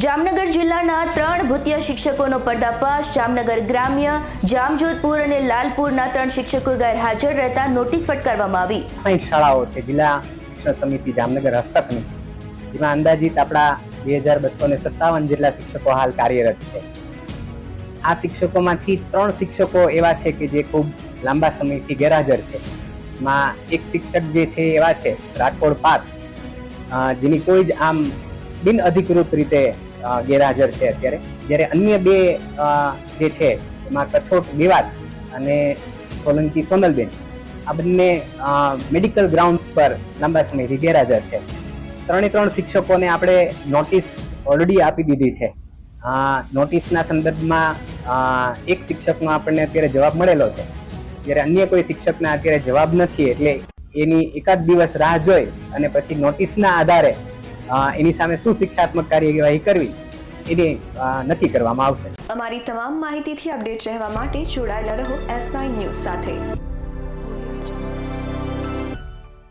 જામનગર જિલ્લાના 3 ભૂતિયા શિક્ષકોનો પર્દાફાશ। જામનગર ગ્રામ્ય, જામજોધપુર અને લાલપુરના 3 શિક્ષકો ગેરહાજર રહેતા નોટિસ ફટકારવામાં આવી। 60 શાળાઓ છે જિલ્લા શિક્ષણ સમિતિ જામનગર હસ્તકની, જેમાં અંદાજિત આપણા 2257 જેટલા શિક્ષકો હાલ કાર્યરત છે। આ શિક્ષકોમાંથી 3 શિક્ષકો એવા છે કે જે ખૂબ લાંબા સમયથી ગેરહાજર છે। એમાં એક શિક્ષક જે છે એવા છે રાજકોટ 5, જેની કોઈ જ આમ બિન અધિકૃત રીતે ગેરહાજર છે અત્યારે, જ્યારે અન્ય 2 જે છે એમાં કથોટ દેવાત અને સોલંકી સોનલબેન, આ બંને મેડિકલ ગ્રાઉન્ડ પર લાંબા સમયથી ગેરહાજર છે। 3 શિક્ષકોને આપણે નોટિસ ઓલરેડી આપી દીધી છે। નોટિસના સંદર્ભમાં એક શિક્ષકનો આપણને અત્યારે જવાબ મળેલો છે, જ્યારે અન્ય કોઈ શિક્ષકના અત્યારે જવાબ નથી, એટલે એની એકાદ દિવસ રાહ જોઈ અને પછી નોટિસના આધારે એની સામે શું શિક્ષાત્મક કાર્યવાહી કરવી એની નક્કી કરવામાં આવશે। અમારી તમામ માહિતીથી અપડેટ રહેવા માટે જોડાયેલા રહો S9 ન્યૂઝ સાથે।